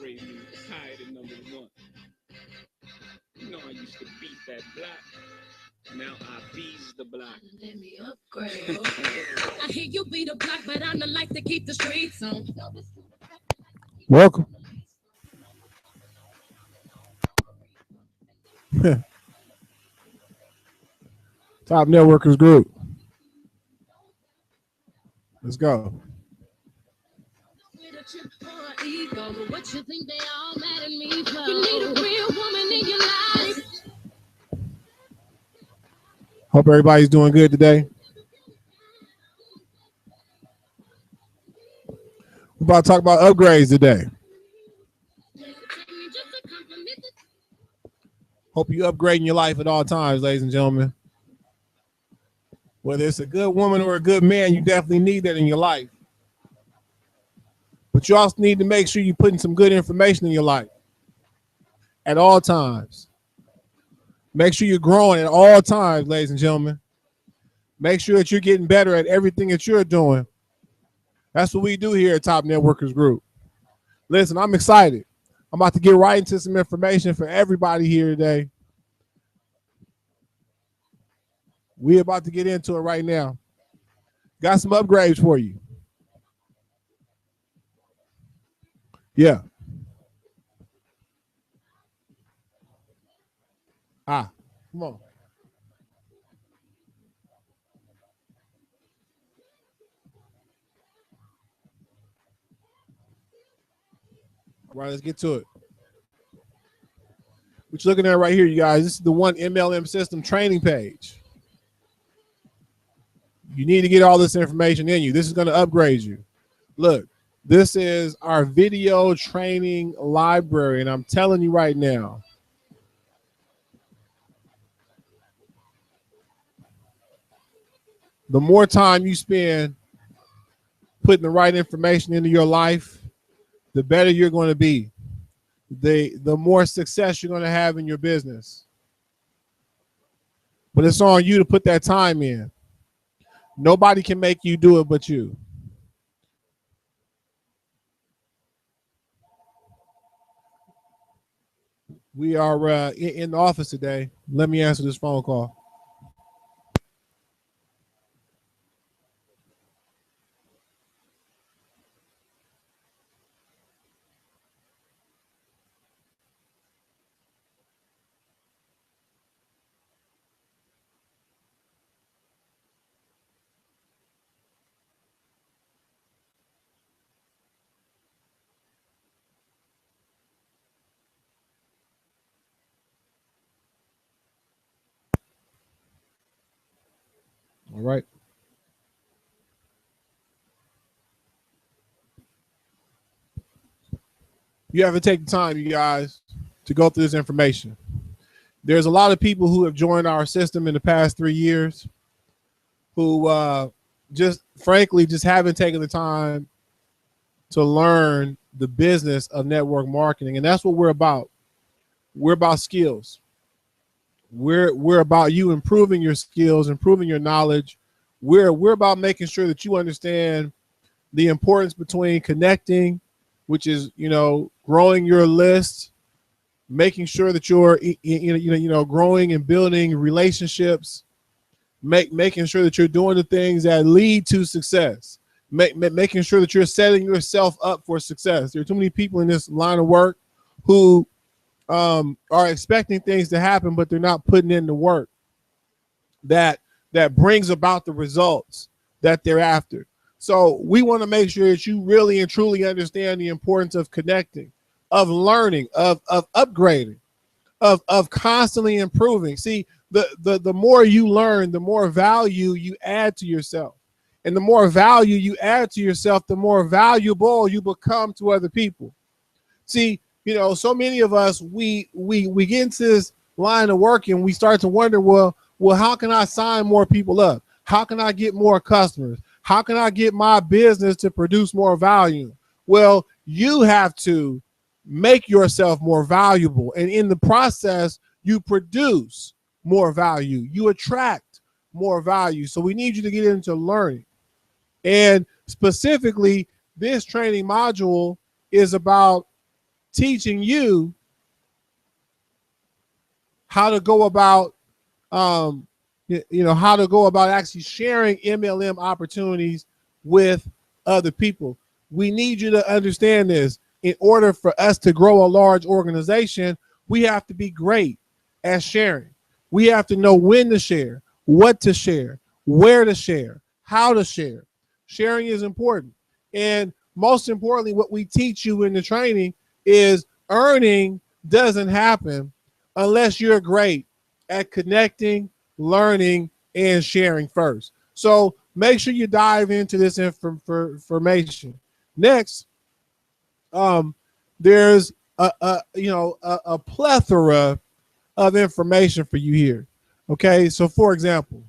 upgrade me, tired of number one. You know I used to beat that block. Now I bees the block. Let me upgrade. I hear you beat the block, but I'm the life to keep the streets on. Welcome. Top Networkers Group. Let's go. What you think they all mad at me for? You need a real woman in your life. Hope everybody's doing good today. We're about to talk about upgrades today. Hope you upgrading your life at all times, ladies and gentlemen. Whether it's a good woman or a good man, you definitely need that in your life. But you also need to make sure you're putting some good information in your life at all times. Make sure you're growing at all times, ladies and gentlemen. Make sure that you're getting better at everything that you're doing. That's what we do here at Top Networkers Group. Listen, I'm excited. I'm about to get right into some information for everybody here today. We're about to get into it right now. Got some upgrades for you. Yeah. Come on. All right, let's get to it. What you're looking at right here, you guys, this is the One MLM System training page. You need to get all this information in you. This is going to upgrade you. Look, this is our video training library, and I'm telling you right now, the more time you spend putting the right information into your life, the better you're going to be. The more success you're going to have in your business. But it's on you to put that time in. Nobody can make you do it but you. We are in the office today. Let me answer this phone call. All right. You have to take the time, you guys, to go through this information. There's a lot of people who have joined our system in the past 3 years who just frankly just haven't taken the time to learn the business of network marketing. And that's what we're about. We're about skills. We're about you improving your skills, improving your knowledge. We're about making sure that you understand the importance between connecting, which is, growing your list, making sure that you're, growing and building relationships, making sure that you're doing the things that lead to success, making sure that you're setting yourself up for success. There are too many people in this line of work who are expecting things to happen, but they're not putting in the work that brings about the results that they're after. So we want to make sure that you really and truly understand the importance of connecting, of learning, of upgrading, of constantly improving. See, the more you learn, the more value you add to yourself. And the more value you add to yourself, the more valuable you become to other people. See, so many of us, we get into this line of work and we start to wonder, well, how can I sign more people up? How can I get more customers? How can I get my business to produce more value? Well, you have to make yourself more valuable. And in the process, you produce more value. You attract more value. So we need you to get into learning. And specifically, this training module is about teaching you how to go about, how to go about actually sharing MLM opportunities with other people. We need you to understand this. In order for us to grow a large organization, we have to be great at sharing. We have to know when to share, what to share, where to share, how to share. Sharing is important. And most importantly, what we teach you in the training is earning doesn't happen unless you're great at connecting, learning, and sharing first. So make sure you dive into this information. Next, there's a plethora of information for you here. Okay, so for example,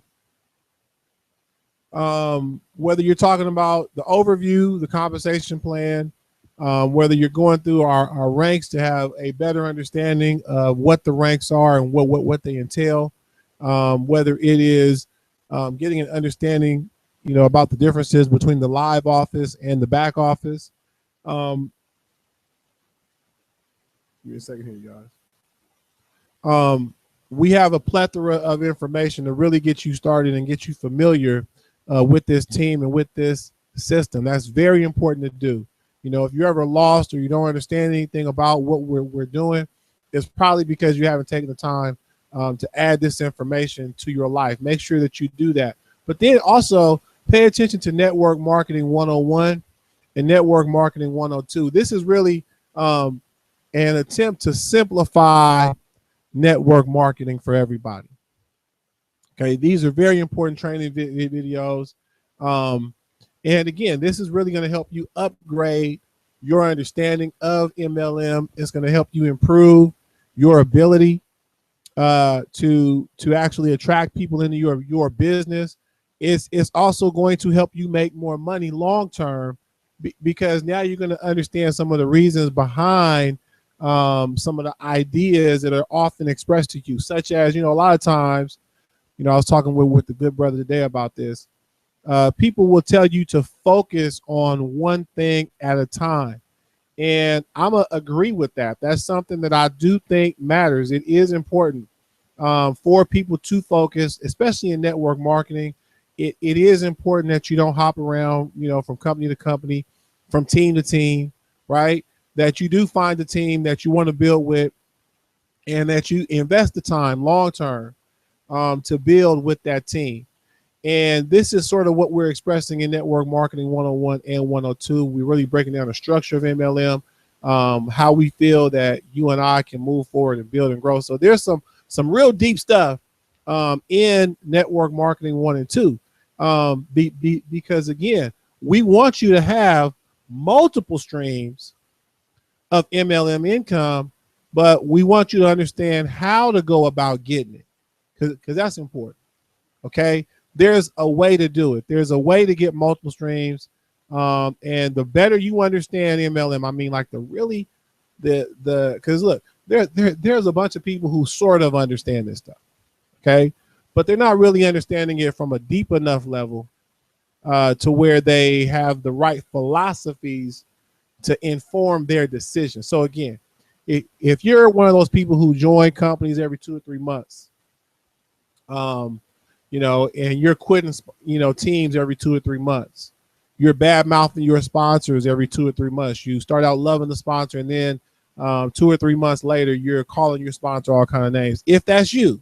whether you're talking about the overview, the compensation plan, whether you're going through our ranks to have a better understanding of what the ranks are and what they entail, whether it is getting an understanding, about the differences between the live office and the back office. Give me a second here, guys. We have a plethora of information to really get you started and get you familiar with this team and with this system. That's very important to do. If you're ever lost or you don't understand anything about what we're doing, it's probably because you haven't taken the time to add this information to your life. Make sure that you do that. But then also pay attention to Network Marketing 101 and Network Marketing 102. This is really an attempt to simplify network marketing for everybody. Okay, these are very important training videos. And again, this is really going to help you upgrade your understanding of MLM. It's going to help you improve your ability to actually attract people into your business. It's also going to help you make more money long term because now you're going to understand some of the reasons behind some of the ideas that are often expressed to you, such as, a lot of times, I was talking with the good brother today about this. People will tell you to focus on one thing at a time. And I'm going to agree with that. That's something that I do think matters. It is important for people to focus, especially in network marketing. It is important that you don't hop around, from company to company, from team to team, right? That you do find the team that you want to build with and that you invest the time long term to build with that team. And this is sort of what we're expressing in Network Marketing 101 and 102. We're really breaking down the structure of MLM, how we feel that you and I can move forward and build and grow. So there's some real deep stuff in Network Marketing 1 and 2 because, again, we want you to have multiple streams of MLM income, but we want you to understand how to go about getting it because that's important. Okay. There's a way to do it. There's a way to get multiple streams. And the better you understand MLM, I mean, like because look, there's a bunch of people who sort of understand this stuff. Okay. But they're not really understanding it from a deep enough level to where they have the right philosophies to inform their decisions. So again, if you're one of those people who join companies every 2 or 3 months, and you're quitting, teams every 2 or 3 months, you're bad mouthing your sponsors every 2 or 3 months. You start out loving the sponsor, and then 2 or 3 months later, you're calling your sponsor all kind of names. If that's you,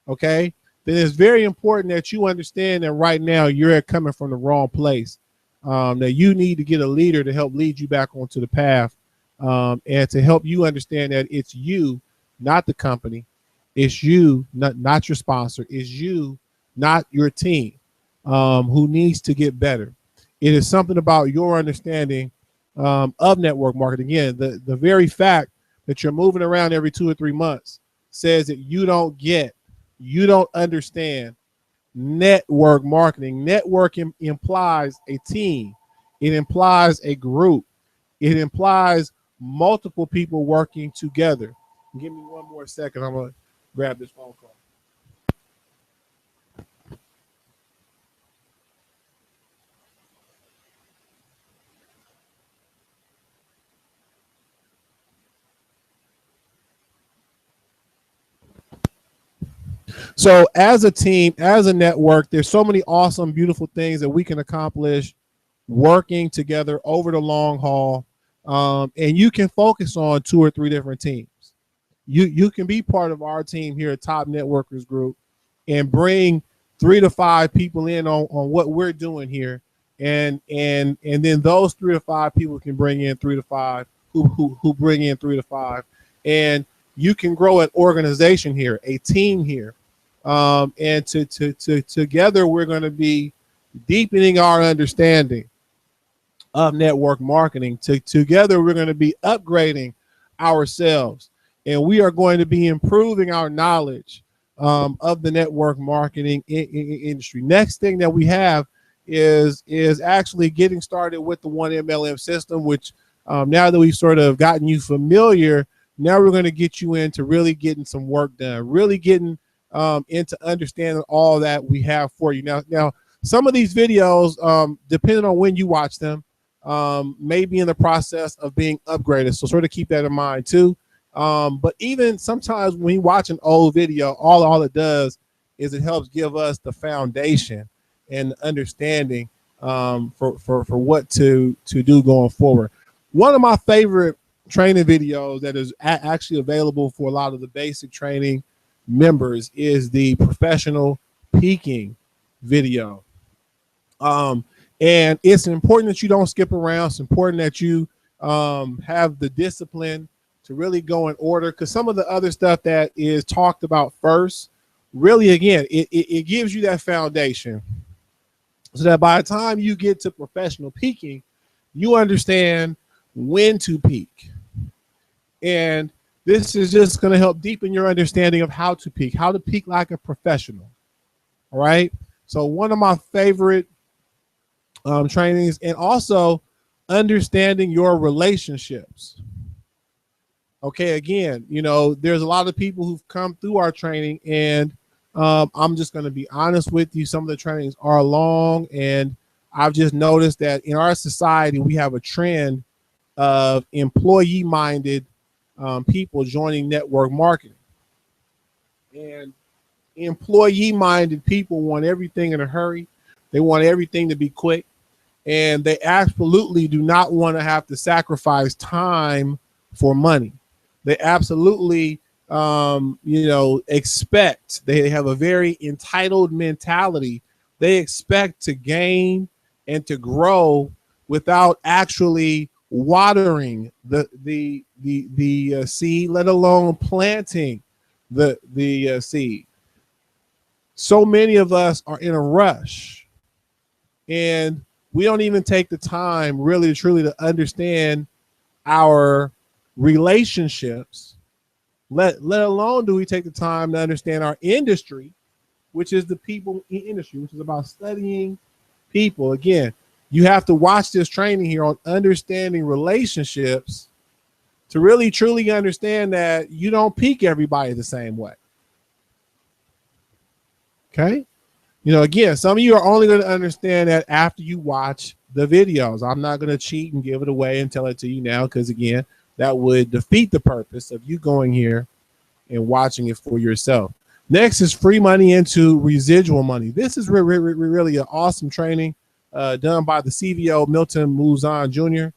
okay, then it's very important that you understand that right now you're coming from the wrong place. That you need to get a leader to help lead you back onto the path, and to help you understand that it's you, not the company. It's you, not your sponsor. It's you, not your team, who needs to get better. It is something about your understanding of network marketing. Again, the very fact that you're moving around every 2 or 3 months says that you don't understand network marketing. Networking implies a team. It implies a group. It implies multiple people working together. Give me one more second. I'm going to grab this phone call. So as a team, as a network, there's so many awesome, beautiful things that we can accomplish working together over the long haul. And you can focus on 2 or 3 different teams. You can be part of our team here at Top Networkers Group and bring 3 to 5 people in on what we're doing here. And then those 3 to 5 people can bring in 3 to 5 who bring in 3 to 5. And you can grow an organization here, a team here. And together we're going to be deepening our understanding of network marketing. Together we're going to be upgrading ourselves, and we are going to be improving our knowledge of the network marketing industry. Next thing that we have is actually getting started with the 1MLM system, which now that we've sort of gotten you familiar, now we're going to get you into really getting some work done, really getting into understanding all that we have for you. Now, some of these videos, depending on when you watch them, may be in the process of being upgraded. So sort of keep that in mind too. But even sometimes when you watch an old video, all it does is it helps give us the foundation and understanding for what to do going forward. One of my favorite training videos that is actually available for a lot of the basic training members is the professional peaking video. And it's important that you don't skip around. It's important that you have the discipline to really go in order, because some of the other stuff that is talked about first, really, again, it gives you that foundation so that by the time you get to professional peaking, you understand when to peak. And this is just going to help deepen your understanding of how to peak like a professional. All right. So one of my favorite trainings, and also understanding your relationships. Okay. Again, you know, there's a lot of people who've come through our training, and I'm just going to be honest with you. Some of the trainings are long, and I've just noticed that in our society, we have a trend of employee-minded people joining network marketing. And employee-minded people want everything in a hurry. They want everything to be quick. And they absolutely do not want to have to sacrifice time for money. They absolutely, expect. They have a very entitled mentality. They expect to gain and to grow without actually watering the seed, let alone planting the seed. So many of us are in a rush, and we don't even take the time really truly to understand our relationships, let alone do we take the time to understand our industry, which is the people industry, which is about studying people. Again, you have to watch this training here on understanding relationships to really truly understand that you don't peak everybody the same way. Okay. You know, again, some of you are only going to understand that after you watch the videos. I'm not going to cheat and give it away and tell it to you now, because again, that would defeat the purpose of you going here and watching it for yourself. Next is free money into residual money. This is really an awesome training done by the CVO, Milton Muzan Jr.,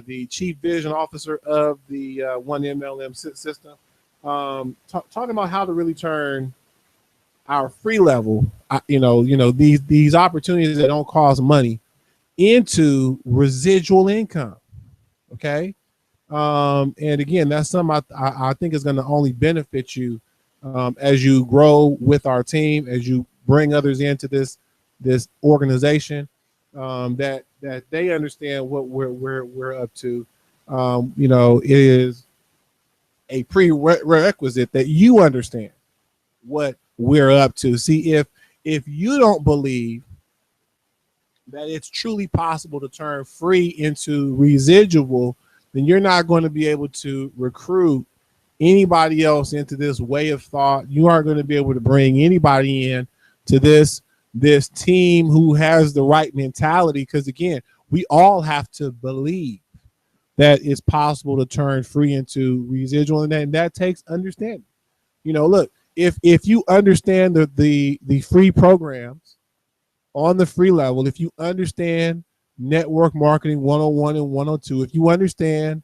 the Chief Vision Officer of the 1MLM system, talking about how to really turn our free level, these opportunities that don't cost money into residual income. Okay. And again, that's something I think is going to only benefit you as you grow with our team, as you bring others into this organization, that they understand what we're up to. It is a prerequisite that you understand what we're up to. See, if you don't believe that it's truly possible to turn free into residual, then you're not going to be able to recruit anybody else into this way of thought. You aren't going to be able to bring anybody in to this team who has the right mentality, because again, we all have to believe that it's possible to turn free into residual, and that takes understanding. Look, if you understand the free programs on the free level, if you understand network marketing 101 and 102, if you understand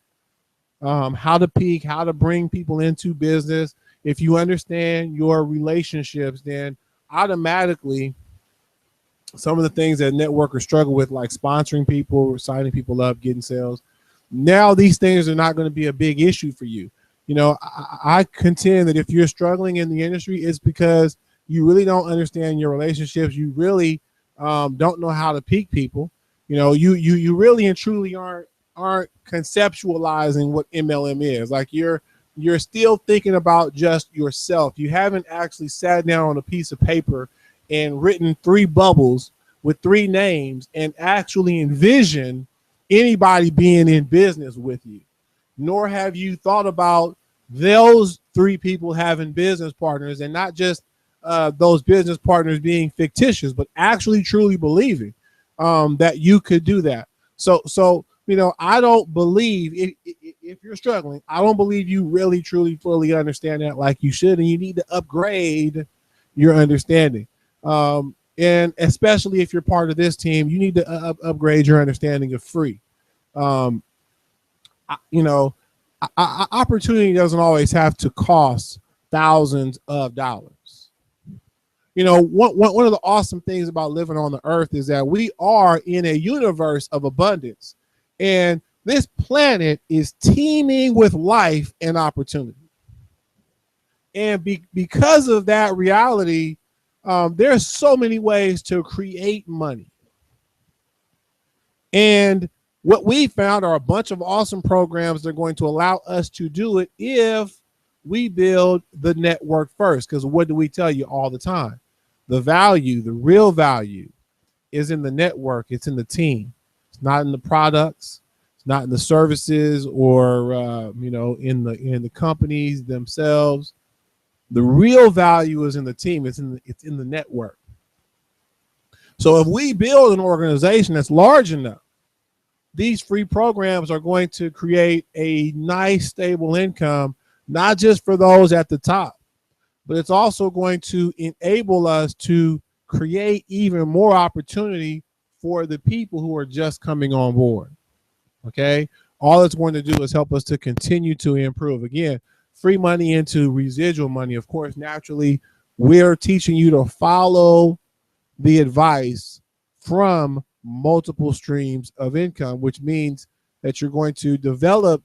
how to peak, how to bring people into business, if you understand your relationships, then automatically some of the things that networkers struggle with, like sponsoring people, signing people up, getting sales, now these things are not going to be a big issue for you. You know, I contend that if you're struggling in the industry, it's because you really don't understand your relationships. You really don't know how to peak people. You know, you really and truly aren't conceptualizing what MLM is. Like you're still thinking about just yourself. You haven't actually sat down on a piece of paper and written 3 bubbles with 3 names and actually envision anybody being in business with you. Nor have you thought about those 3 people having business partners, and not just those business partners being fictitious, but actually truly believing that you could do that. So you know, I don't believe if you're struggling, I don't believe you really truly fully understand that like you should, and you need to upgrade your understanding. And especially if you're part of this team, you need to upgrade your understanding of free. You know, opportunity doesn't always have to cost thousands of dollars. You know, one of the awesome things about living on the earth is that we are in a universe of abundance, and this planet is teeming with life and opportunity. And because of that reality, there's so many ways to create money. And what we found are a bunch of awesome programs that are going to allow us to do it if we build the network first. Because what do we tell you all the time? The value, the real value, is in the network. It's in the team. It's not in the products. It's not in the services or you know, in the companies themselves. The real value is in the team. It's in the network. So if we build an organization that's large enough, these free programs are going to create a nice, stable income, not just for those at the top, but it's also going to enable us to create even more opportunity for the people who are just coming on board. Okay. All it's going to do is help us to continue to improve. Again, free money into residual money. Of course, naturally, we're teaching you to follow the advice from multiple streams of income, which means that you're going to develop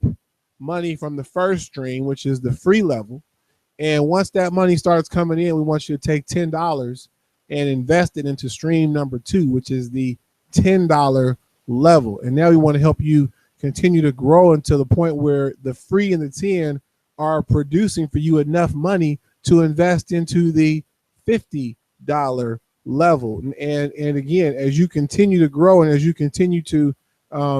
money from the first stream, which is the free level. And once that money starts coming in, we want you to take $10 and invest it into stream number 2, which is the $10 level. And now we want to help you continue to grow until the point where the free and the 10 are producing for you enough money to invest into the $50 level. And again, as you continue to grow and as you continue to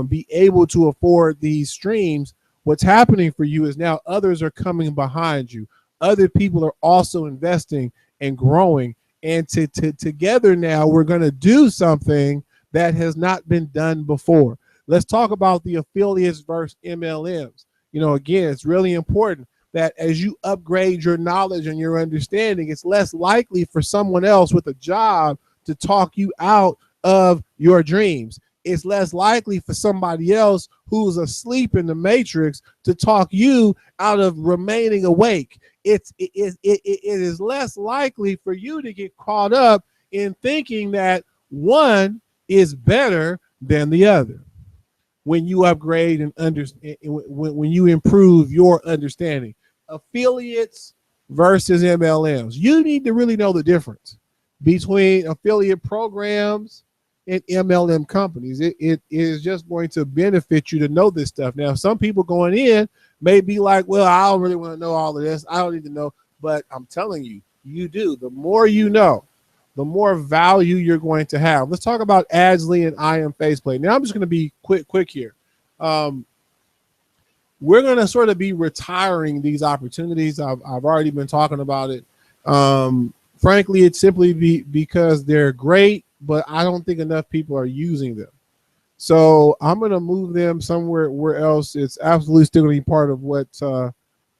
be able to afford these streams, what's happening for you is now others are coming behind you. Other people are also investing and growing. And together now we're going to do something that has not been done before. Let's talk about the affiliates versus MLMs. You know, again, it's really important that as you upgrade your knowledge and your understanding, it's less likely for someone else with a job to talk you out of your dreams. It's less likely for somebody else who's asleep in the matrix to talk you out of remaining awake. It is less likely for you to get caught up in thinking that one is better than the other. When you upgrade and when you improve your understanding, affiliates versus MLMs, you need to really know the difference between affiliate programs and MLM companies. It is just going to benefit you to know this stuff. Now, some people going in may be like, well, I don't really want to know all of this. I don't need to know, but I'm telling you, you do. The more you know, the more value you're going to have. Let's talk about Adsley and IM Faceplate. Now, I'm just going to be quick here. We're going to sort of be retiring these opportunities. I've already been talking about it. Frankly, it's simply because they're great, but I don't think enough people are using them. So I'm going to move them somewhere else. It's absolutely still going to be part of what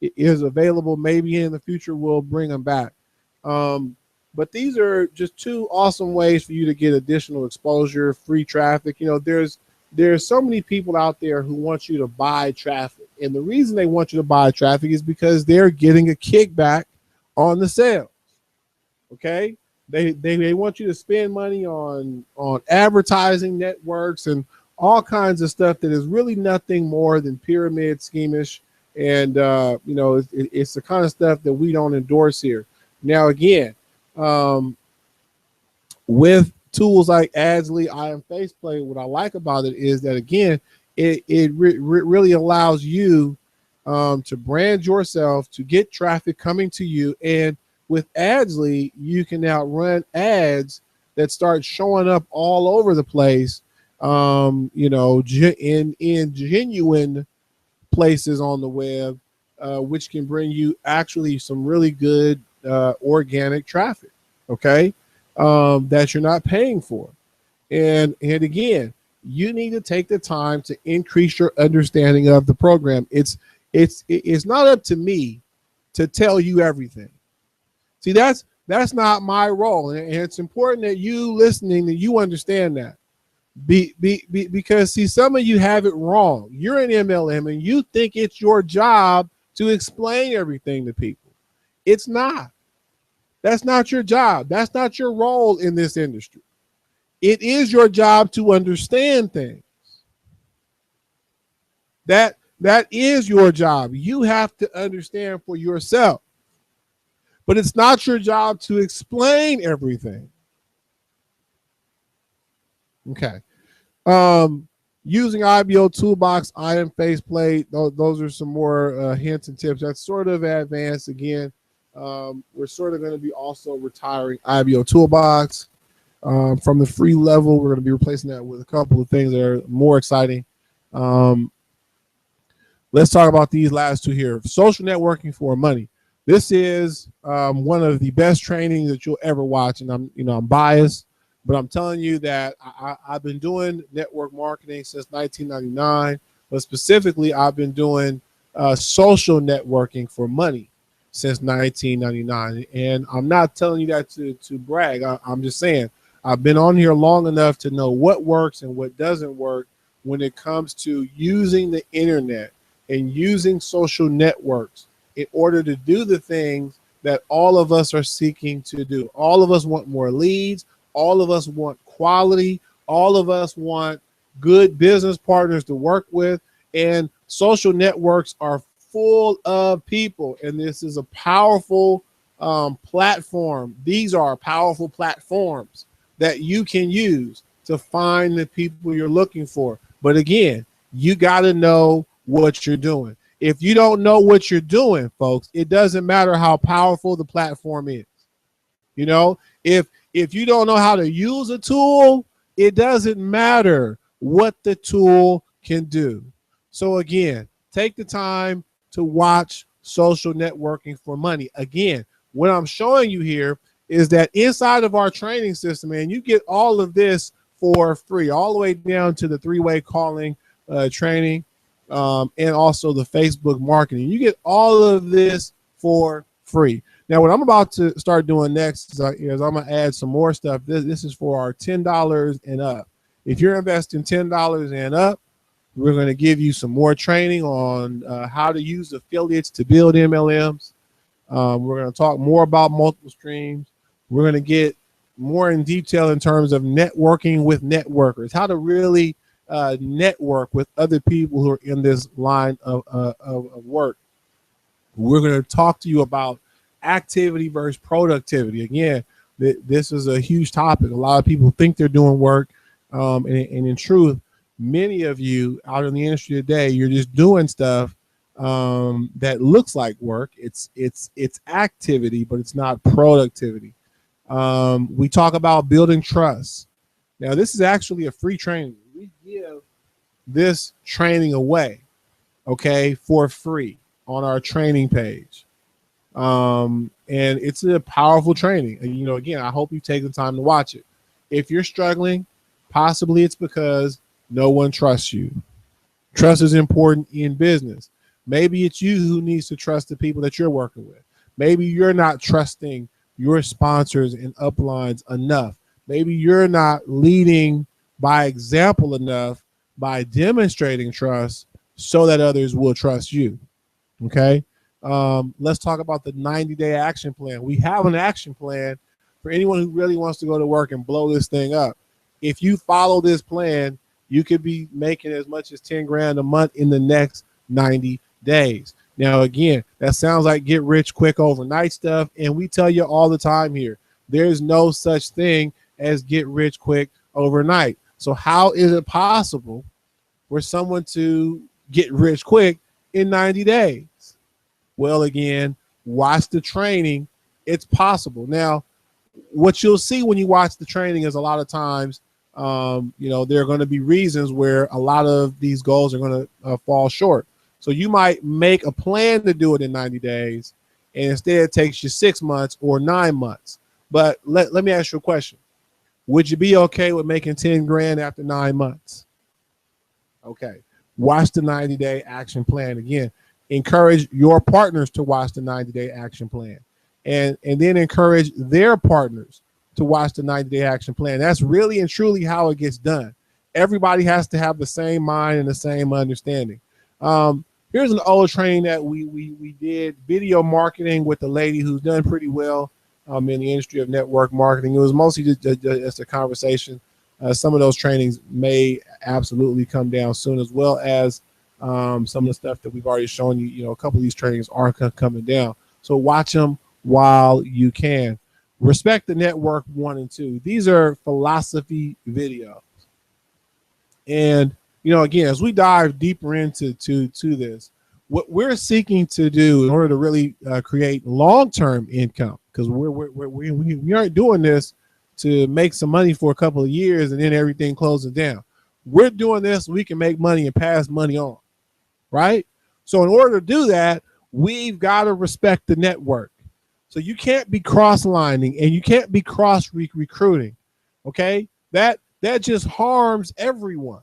is available. Maybe in the future we'll bring them back. But these are just two awesome ways for you to get additional exposure, free traffic. There's so many people out there who want you to buy traffic. And the reason they want you to buy traffic is because they're getting a kickback on the sales. Okay? They want you to spend money on advertising networks and all kinds of stuff that is really nothing more than pyramid schemish. And, it's the kind of stuff that we don't endorse here. Now, again, with tools like Adsley, Faceplate, what I like about it is that, again, it really allows you to brand yourself, to get traffic coming to you. And with Adsley, you can now run ads that start showing up all over the place, in genuine places on the web, which can bring you actually some really good organic traffic, okay, that you're not paying for. And again, you need to take the time to increase your understanding of the program. It's not up to me to tell you everything. See, that's not my role. And it's important that you listening, that you understand that. Because see, some of you have it wrong. You're an MLM and you think it's your job to explain everything to people. It's not. That's not your job. That's not your role in this industry. It is your job to understand things. That is your job. You have to understand for yourself. But it's not your job to explain everything. Okay. Using IBO Toolbox, Faceplate, those are some more hints and tips. That's sort of advanced. Again, we're sort of going to be also retiring IBO Toolbox. From the free level, we're going to be replacing that with a couple of things that are more exciting. Let's talk about these last two here. Social networking for money. This is one of the best trainings that you'll ever watch, and I'm biased, but I'm telling you that I've been doing network marketing since 1999, but specifically I've been doing social networking for money since 1999, and I'm not telling you that to brag. I'm just saying I've been on here long enough to know what works and what doesn't work when it comes to using the internet and using social networks in order to do the things that all of us are seeking to do. All of us want more leads. All of us want quality. All of us want good business partners to work with. And social networks are full of people. And this is a powerful platform. These are powerful platforms that you can use to find the people you're looking for. But again, you got to know what you're doing. If you don't know what you're doing, folks, it doesn't matter how powerful the platform is. If you don't know how to use a tool, it doesn't matter what the tool can do. So again, take the time to watch Social Networking for Money. Again, what I'm showing you here is that inside of our training system, and you get all of this for free, all the way down to the three-way calling training, and also the Facebook marketing. You get all of this for free. Now, what I'm about to start doing next is I'm going to add some more stuff. This is for our $10 and up. If you're investing $10 and up, we're going to give you some more training on how to use affiliates to build MLMs. We're going to talk more about multiple streams. We're going to get more in detail in terms of networking with networkers, how to really network with other people who are in this line of work. We're going to talk to you about activity versus productivity. Again, this is a huge topic. A lot of people think they're doing work, and in truth, many of you out in the industry today, you're just doing stuff that looks like work. It's activity, but it's not productivity. We talk about building trust. Now, this is actually a free training. We give this training away, okay, for free on our training page. And it's a powerful training. And, again, I hope you take the time to watch it. If you're struggling, possibly it's because no one trusts you. Trust is important in business. Maybe it's you who needs to trust the people that you're working with. Maybe you're not trusting your sponsors and uplines enough. Maybe you're not leading by example enough by demonstrating trust so that others will trust you. Okay. Let's talk about the 90-day action plan. We have an action plan for anyone who really wants to go to work and blow this thing up. If you follow this plan, you could be making as much as 10 grand a month in the next 90 days. Now, again, that sounds like get rich quick overnight stuff. And we tell you all the time here, there's no such thing as get rich quick overnight. So how is it possible for someone to get rich quick in 90 days? Well, again, watch the training. It's possible. Now, what you'll see when you watch the training is a lot of times, there are going to be reasons where a lot of these goals are going to fall short. So you might make a plan to do it in 90 days, and instead it takes you 6 months or 9 months. But let me ask you a question. Would you be okay with making 10 grand after 9 months? Okay. Watch the 90-day action plan. Again, encourage your partners to watch the 90-day action plan, and then encourage their partners to watch the 90-day action plan. That's really and truly how it gets done. Everybody has to have the same mind and the same understanding. Here's an old training that we did, video marketing, with a lady who's done pretty well in the industry of network marketing. It was mostly just a conversation. Some of those trainings may absolutely come down soon, as well as some of the stuff that we've already shown you. You know, a couple of these trainings are coming down. So watch them while you can. Respect the Network 1 and 2. These are philosophy videos. And, again, as we dive deeper into this, what we're seeking to do in order to really create long-term income, because we aren't doing this to make some money for a couple of years and then everything closes down. We're doing this so we can make money and pass money on, right? So in order to do that, we've got to respect the network. So you can't be cross-lining and you can't be cross-recruiting, okay? That just harms everyone.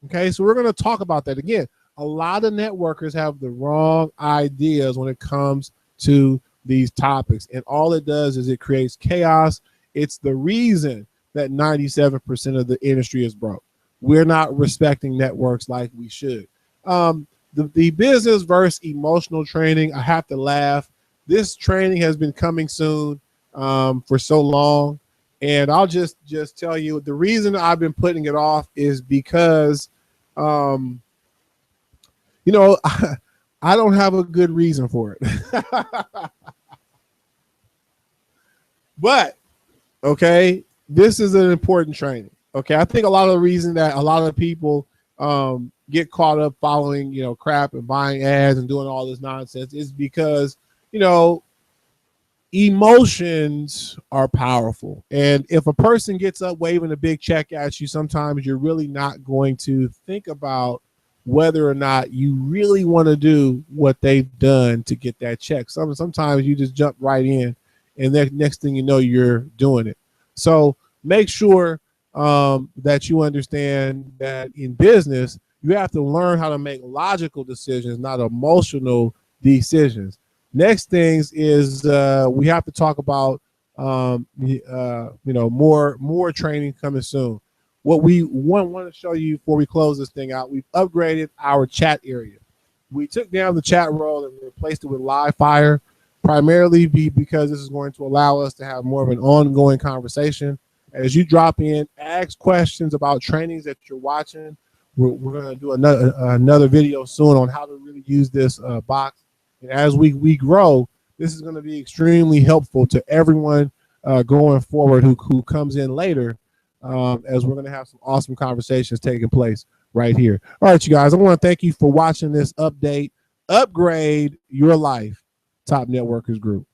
Okay, so we're going to talk about that. Again, a lot of networkers have the wrong ideas when it comes to these topics, and all it does is it creates chaos. It's the reason that 97% of the industry is broke. We're not respecting networks like we should. The business versus emotional training, I have to laugh. This training has been coming soon for so long, and I'll just tell you the reason I've been putting it off is because I don't have a good reason for it. But okay, this is an important training. Okay, I think a lot of the reason that a lot of people get caught up following crap and buying ads and doing all this nonsense is because emotions are powerful. And if a person gets up waving a big check at you, sometimes you're really not going to think about whether or not you really want to do what they've done to get that check. Sometimes you just jump right in, and then next thing you know, you're doing it. So make sure that you understand that in business, you have to learn how to make logical decisions, not emotional decisions. Next things is we have to talk about more training coming soon. What we want to show you before we close this thing out, we've upgraded our chat area. We took down the chat role and replaced it with live fire, primarily because this is going to allow us to have more of an ongoing conversation. As you drop in, ask questions about trainings that you're watching. We're going to do another video soon on how to really use this box. And as we grow, this is going to be extremely helpful to everyone going forward who comes in later, as we're going to have some awesome conversations taking place right here. All right, you guys, I want to thank you for watching this update. Upgrade your life, Top Networkers Group.